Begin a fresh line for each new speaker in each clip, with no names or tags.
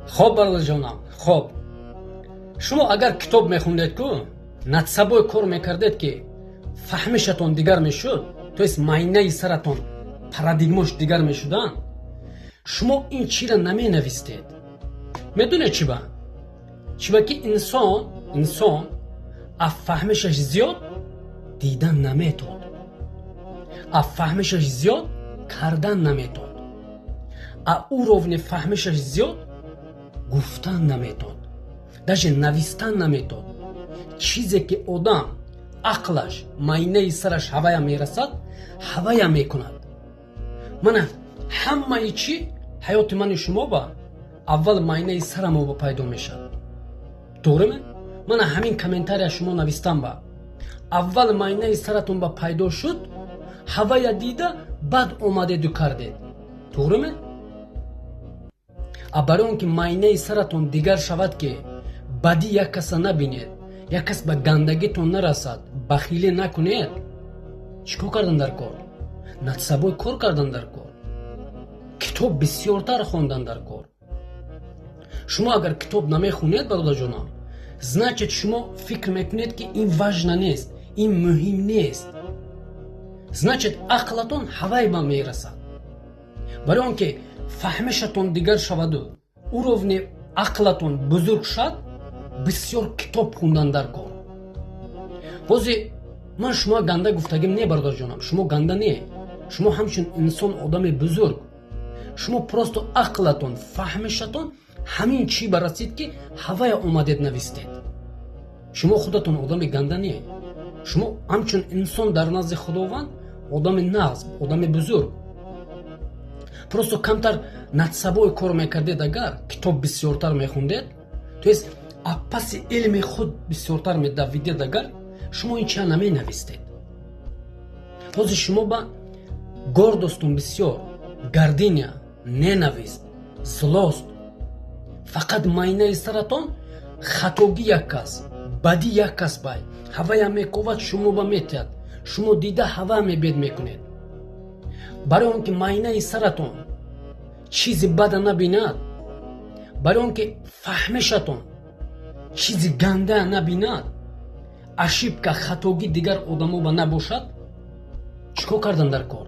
خب برادرجانم، خب شما اگر کتاب میخوندید کو над собой کار میکردید که فهمشتون دیگر میشد، تو است معنی سرتون پارادایمش دیگر میشدن، شما این چی را نمی نویستید. میدونه چی با؟ چی با که انسان افهمشش زیاد دیدن نمیتود، افهمشش زیاد کردن نمیتود، او روون فهمشش زیاد گفتن نمیتود، даже نویستن نمیتود. چیزی که آدم عقلش معنی سرش هوای میرسد هوای میکند. من همه چی حیات من شما با اول معنی سرم با پیدا میشد. درسته؟ من همین کامنتاری شما نوشتم با اول معنی سرتون با پیدا شد، هوای دیده بعد اومده دو کردید. درسته؟ برای اون که معنی سرتون دیگر شود که بدی یک کس نبینید، یک کس به گندگیتون نرسد، بخیلی نکنید، چیکار کردن در کار؟ над собой کار کردن در کار. کتاب بسیارتر خوندن در کار. شما اگر کتاب نمیخونید برادر جانم، значит شما فکر میکنید که این واجن نیست، این مهم نیست. значит عقلتون هوای با میرسد. برای اون که فهمشتون دیگر شود و او روون عقلتون بزرگ شد، بسیار کتاب خوندن در کار. بازی من شما گنده گفتگیم نه برادر جانم، شما گنده نه، شما همچون انسان آدم بزرگ، شما پروستو عقلتون فهمشتون همین چی برسید که هوای اومدید نویستید. شما خودتون آدم گنده نه، شما همچون انسان در نزد خداوند آدم نغز، آدم بزرگ. پروستو کمتر над собой کار میکردید، اگر کتاب بسیارتر میخوندید، تو است پس علم خود بسیارتر میدویدید، اگر شما این چه نمی نویستید. باز شما با گردستون بسیار گردینیا ننویست، زلاست، فقط معنی سرتون خطاگی یک کس، بدی یک کس بای هوای میکواد شما با میتید، شما دیده هوا میبید میکنید. برای اون که معنی سرتون چیزی بد نبیند، برای اون که فهمشتون چیزی گنده نبیند، اشیب که خطاگی دیگر آدمو با نباشد، چیکار کردن در کار؟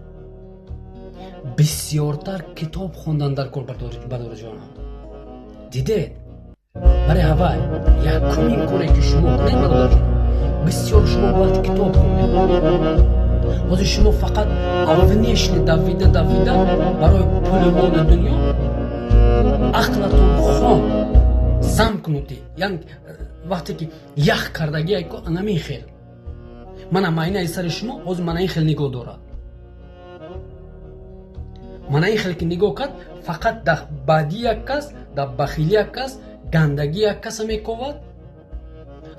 بسیارتر کتاب خوندن در کار برادر جانم. دیدید؟ برای هوای یک کمین کاری که شما کنید برادر جانم، بسیار شما باید کتاب خونید. واسه شما فقط اولینش دویده برای پول دنیا عقلتون خام زم کنوتی، یعنی وقتی که یخ کردگی ای که نمی خیل من معنی سر شما از من این خیل نگاه دارد. من این خیل که نگاه کرد فقط در بدی یک کس، در بخیلی یک کس، گندگی یک کس میکواد.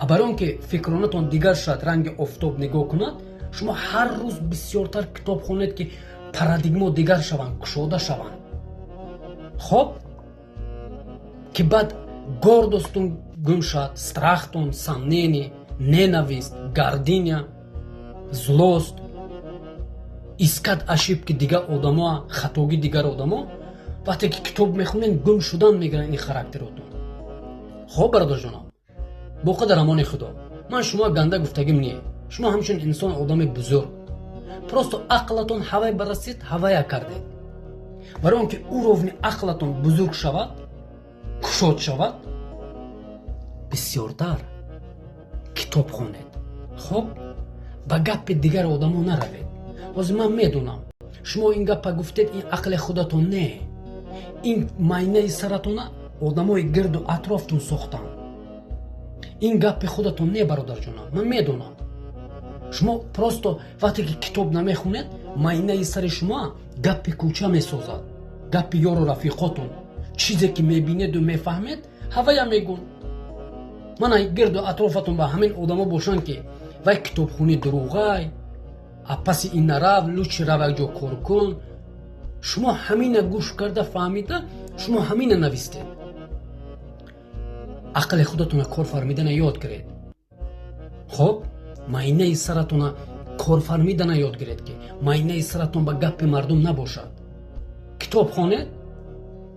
برای اون که فکرانتون دیگر شد رنگ افتاب نگاه کند، شما هر روز بسیارتر کتاب خونید که پارادایما دیگر شوند، کشوده شوند. خب که بعد گردستون گم شد، страхтон, сомнение, ненависть, гордыня, злость, искать ошибки дигар одама, хатоги дигар одама. вақте ки китоб мехонен гум шудан мегиранд ин характеротон. хоб бародар ҷонам, бо қадарамони худо, ман шумо ганда гуфтагим не, шумо ҳамчун инсон одами бузург, просто ақлатон ҳавай барасид, ҳавая кардед. барои он ки уровни ақлатон бузург шавад, кушод шавад, бисёртар китоб хонед. хоб ба гапи дигар одамо наравед. ҳозир ман медонам шумо ин гапа гуфтед, ин ақли худатон не, ин майнаи саратона одамои гирду атрофтон сохтанд. ин гапи худатон не бародарҷонам, ман медонам. шумо просто вақте ки китоб намехонед, майнаи сари шумо гапи кӯча месозад, гапи ёру рафиқотон, чизе ки мебинеду мефаҳмед ҳавая мегӯн. мана гирду атрофатон ба ҳамин одамо бошанд ки вай китобхони дуруғай, паси ин нарав, лучи рав як ҷо кор кун. шумо ҳамина гӯш карда фаҳмида, шумо ҳамина навистед. ақли худатона кор фармидана ёд гиред. хоб майнаи саратона кор фармидана ёд гиред ки майнаи саратон ба гапи мардум набошад. китоб хонед,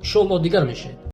انشالله دیگر میشه.